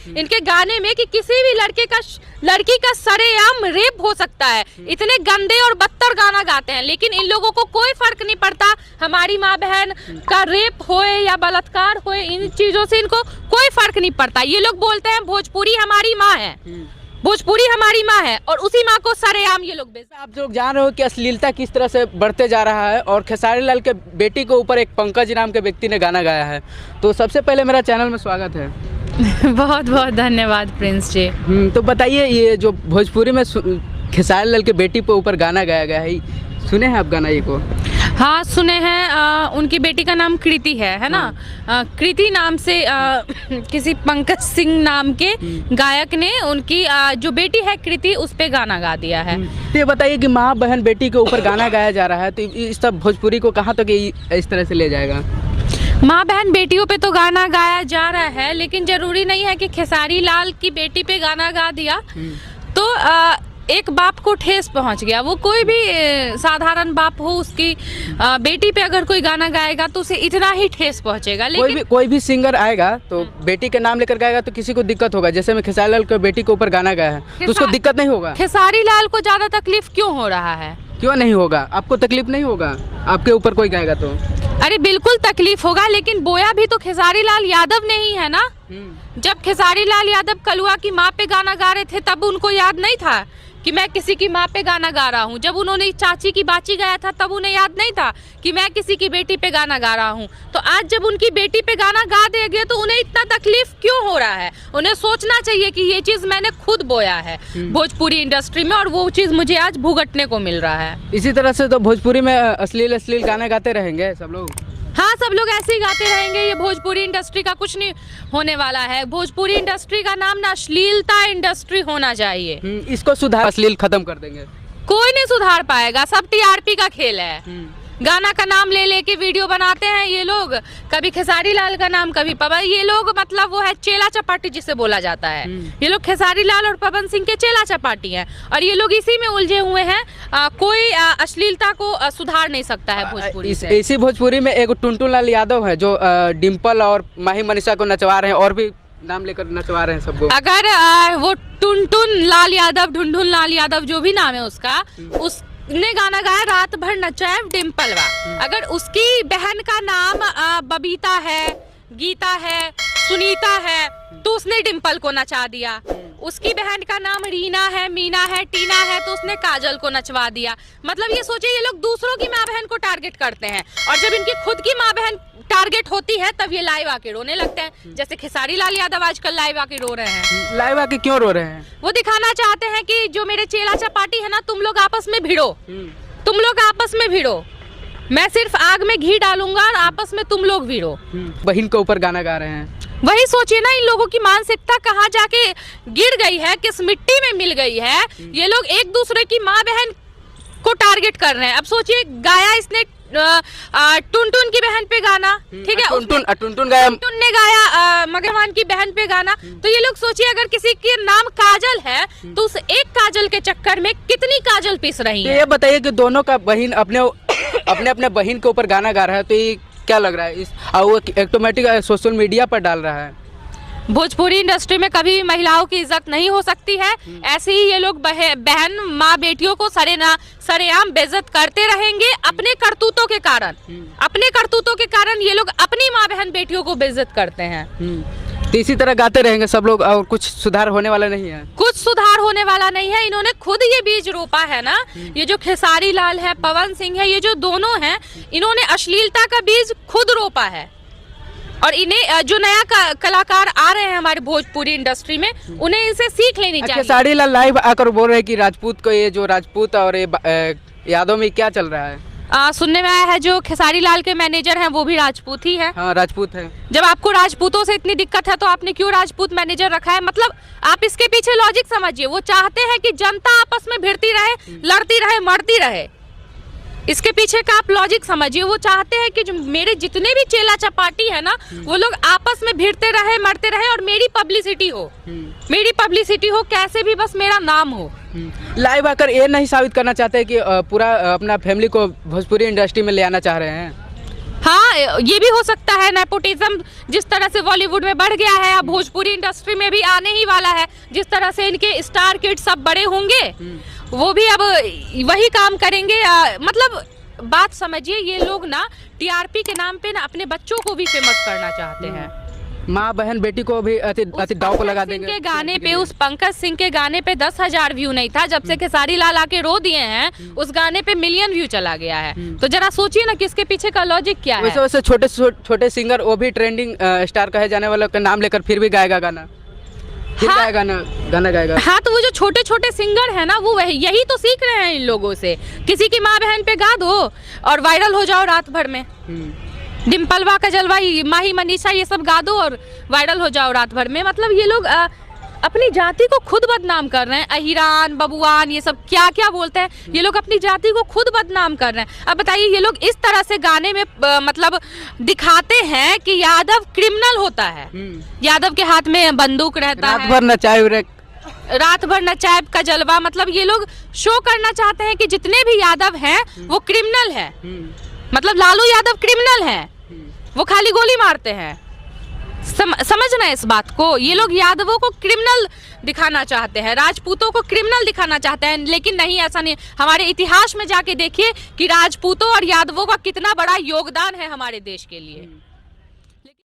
इनके गाने में कि किसी भी लड़की का सरेआम रेप हो सकता है। इतने गंदे और बदतर गाना गाते हैं, लेकिन इन लोगों को कोई फर्क नहीं पड़ता हमारी माँ बहन का रेप होए या बलात्कार होए, इन चीजों से इनको कोई फर्क नहीं पड़ता। ये लोग बोलते हैं भोजपुरी हमारी माँ है, भोजपुरी हमारी माँ है, और उसी माँ को सरेआम ये लोग बेचते हैं। आप लोग जान रहे हो कि अश्लीलता किस तरह से बढ़ते जा रहा है, और खेसारी लाल के बेटी के ऊपर एक पंकज नाम के व्यक्ति ने गाना गाया है। तो सबसे पहले मेरा चैनल में स्वागत है। बहुत बहुत धन्यवाद प्रिंस जी। तो बताइए, ये जो भोजपुरी में खेसारी लाल के बेटी के ऊपर गाना गाया गया है, सुने हैं आप गाना ये को? हाँ सुने हैं। उनकी बेटी का नाम कृति है ना? कृति नाम से किसी पंकज सिंह नाम के गायक ने उनकी जो बेटी है कृति, उस पे गाना गा दिया है। तो ये बताइए कि माँ बहन बेटी के ऊपर गाना गाया जा रहा है, तो इस सब भोजपुरी को कहाँ तक इस तरह से ले जाएगा? माँ बहन बेटियों पे तो गाना गाया जा रहा है, लेकिन जरूरी नहीं है कि खेसारी लाल की बेटी पे गाना गा दिया तो एक बाप को ठेस पहुंच गया। वो कोई भी साधारण बाप हो, उसकी बेटी पे अगर कोई गाना गाएगा तो उसे इतना ही ठेस पहुंचेगा। लेकिन कोई भी सिंगर आएगा तो बेटी के नाम लेकर गाएगा तो किसी को दिक्कत होगा। जैसे मैं खेसारी लाल के बेटी के ऊपर गाना गाया है तो उसको दिक्कत नहीं होगा। खेसारी लाल को ज्यादा तकलीफ क्यों हो रहा है? क्यों नहीं होगा? आपको तकलीफ नहीं होगा आपके ऊपर कोई गाएगा तो? अरे बिल्कुल तकलीफ होगा, लेकिन बोया भी तो खेसारी लाल यादव ने ही है ना। जब खेसारी लाल यादव कलुआ की माँ पे गाना गा रहे थे तब उनको याद नहीं था कि मैं किसी की माँ पे गाना गा रहा हूँ। जब उन्होंने चाची की बाची गाया था तब उन्हें याद नहीं था कि मैं किसी की बेटी पे गाना गा रहा हूँ। तो आज जब उनकी बेटी पे गाना गा दिया गया तो उन्हें इतना तकलीफ क्यों हो रहा है? उन्हें सोचना चाहिए कि ये चीज मैंने खुद बोया है भोजपुरी इंडस्ट्री में, और वो चीज मुझे आज भुगतने को मिल रहा है। इसी तरह से तो भोजपुरी में अश्लील गाना गाते रहेंगे सब लोग। हाँ, सब लोग ऐसे ही गाते रहेंगे। ये भोजपुरी इंडस्ट्री का कुछ नहीं होने वाला है। भोजपुरी इंडस्ट्री का नाम ना अश्लीलता इंडस्ट्री होना चाहिए। इसको सुधार, अश्लील खत्म कर देंगे। कोई नहीं सुधार पाएगा, सब टीआरपी का खेल है। गाना का नाम ले लेके वीडियो बनाते हैं ये लोग, कभी खेसारी लाल का नाम, कभी पवन। ये लोग मतलब वो है चेला चपाटी जिसे बोला जाता है। ये लोग खेसारी लाल और पवन सिंह के चेला चपाटी हैं, और ये लोग इसी में उलझे हुए हैं। कोई अश्लीलता को सुधार नहीं सकता है भोजपुरी से। इसी भोजपुरी में एक टुनटुन लाल यादव है जो डिम्पल और माही मनीषा को नचवा रहे हैं, और भी नाम लेकर नचवा रहे हैं सबको। अगर वो टुनटुन लाल यादव, ढुंढुन लाल यादव, जो भी नाम है उसका, उसने गाना गाया रात भर नचाए डिम्पलवा। अगर उसकी बहन का नाम बबीता है, गीता है, सुनीता है, तो उसने डिम्पल को नचा दिया। उसकी बहन का नाम रीना है, मीना है, टीना है, तो उसने काजल को नचवा दिया। मतलब ये सोचिए, ये लोग दूसरों की माँ बहन को टारगेट करते हैं, और जब इनकी खुद की माँ बहन टारगेट होती है तब ये लाइव आके रोने लगते हैं। जैसे खेसारी लाल यादव आजकल लाइव आके रो रहे हैं। लाइव आके क्यों रो रहे हैं? वो दिखाना चाहते हैं कि जो मेरे चेला चपाटी है ना, तुम लोग आपस में भिड़ो, तुम लोग आपस में भिड़ो, मैं सिर्फ आग में घी डालूंगा और आपस में तुम लोग भिड़ो। बहन के ऊपर गाना गा रहे हैं। वही सोचिए ना, इन लोगों की मानसिकता कहाँ जाके गिर गई है, किस मिट्टी में मिल गई है। ये लोग एक दूसरे की माँ बहन को टारगेट कर रहे हैं। अब सोचिए, गाया इसने टुनटुन की बहन पे गाना, ठीक है, टुनटुन ने गाया मगरवान की बहन पे गाना। तो ये लोग सोचिए, अगर किसी के नाम काजल है तो उस एक काजल के चक्कर में कितनी काजल पीस रही है। ये बताइए कि दोनों का बहन अपने बहन के ऊपर गाना गा रहा है, तो ये क्या लग रहा है? वो ऑटोमेटिक सोशल मीडिया पर डाल रहा है। भोजपुरी इंडस्ट्री में कभी भी महिलाओं की इज्जत नहीं हो सकती है। ऐसे ही ये लोग बहन माँ बेटियों को सरेआम बेइज्जत करते रहेंगे अपने करतूतों के कारण। अपने करतूतों के कारण ये लोग अपनी माँ बहन बेटियों को बेइज्जत करते हैं। तो इसी तरह गाते रहेंगे सब लोग, और कुछ सुधार होने वाला नहीं है। कुछ सुधार होने वाला नहीं है। इन्होंने खुद ये बीज रोपा है ना। ये जो खेसारी लाल है, पवन सिंह है, ये जो दोनों हैं, इन्होंने अश्लीलता का बीज खुद रोपा है। और इन्हें जो नया कलाकार आ रहे हैं हमारे भोजपुरी इंडस्ट्री में, उन्हें इनसे सीख लेनी चाहिए। खेसारी लाल लाइव आकर बोल रहे हैं कि राजपूत को, ये जो राजपूत और ये यादव में क्या चल रहा है? सुनने में आया है जो खेसारी लाल के मैनेजर हैं वो भी राजपूत ही है। हाँ, राजपूत है। जब आपको राजपूतों से इतनी दिक्कत है तो आपने क्यों राजपूत मैनेजर रखा है? मतलब आप इसके पीछे लॉजिक समझिए। वो चाहते हैं कि जनता आपस में भिड़ती रहे, लड़ती रहे, मरती रहे। इसके पीछे का आप लॉजिक समझिए। वो चाहते हैं कि जो मेरे जितने भी चेला चपाटी है ना, वो लोग आपस में भिड़ते रहे, मरते रहे, और मेरी पब्लिसिटी हो, मेरी पब्लिसिटी हो, कैसे भी बस मेरा नाम हो। लाइव आकर ये नहीं साबित करना चाहते कि पूरा अपना फैमिली को भोजपुरी इंडस्ट्री में ले आना चाह रहे हैं। हाँ, ये भी हो सकता है। नेपोटिज्म जिस तरह से बॉलीवुड में बढ़ गया है, अब भोजपुरी इंडस्ट्री में भी आने ही वाला है। जिस तरह से इनके स्टार किड्स सब बड़े होंगे, वो भी अब वही काम करेंगे। मतलब बात समझिए, ये लोग ना टीआरपी के नाम पे ना अपने बच्चों को भी फेमस करना चाहते हैं। माँ बहन बेटी को भी अति दाव को लगा देंगे। के गाने पे, उस पंकज सिंह के गाने पे 10,000 व्यू नहीं था, जब से खेसारी लाल आके रो दिए हैं उस गाने पे मिलियन व्यू चला गया है। तो जरा सोचिए ना कि इसके पीछे का लॉजिक क्या है। वैसे वैसे छोटे सिंगर, वो भी ट्रेंडिंग स्टार कहे जाने वालों का नाम लेकर फिर भी गाएगा गाना, फिर गाएगा गाना गाएगा। हाँ, तो वो जो छोटे छोटे सिंगर है ना, वो यही तो सीख रहे हैं इन लोगों से। किसी की माँ बहन पे गा दो और वायरल हो जाओ रात भर में। डिम्पलवा का जलवाई, माही मनीषा, ये सब गा दो और वायरल हो जाओ रात भर में। मतलब ये लोग अपनी जाति को खुद बदनाम कर रहे हैं। अहिरान, बबुआन, ये सब क्या क्या बोलते हैं, ये लोग अपनी जाति को खुद बदनाम कर रहे हैं। अब बताइए, ये लोग इस तरह से गाने में मतलब दिखाते हैं कि यादव क्रिमिनल होता है, यादव के हाथ में बंदूक रहता है, रात भर नचाए का जलवा। मतलब ये लोग शो करना चाहते हैं कि जितने भी यादव हैं वो क्रिमिनल है। मतलब लालू यादव क्रिमिनल है, वो खाली गोली मारते हैं। समझना इस बात को। ये लोग यादवों को क्रिमिनल दिखाना चाहते हैं, राजपूतों को क्रिमिनल दिखाना चाहते हैं, लेकिन नहीं, ऐसा नहीं। हमारे इतिहास में जाके देखिए कि राजपूतों और यादवों का कितना बड़ा योगदान है हमारे देश के लिए।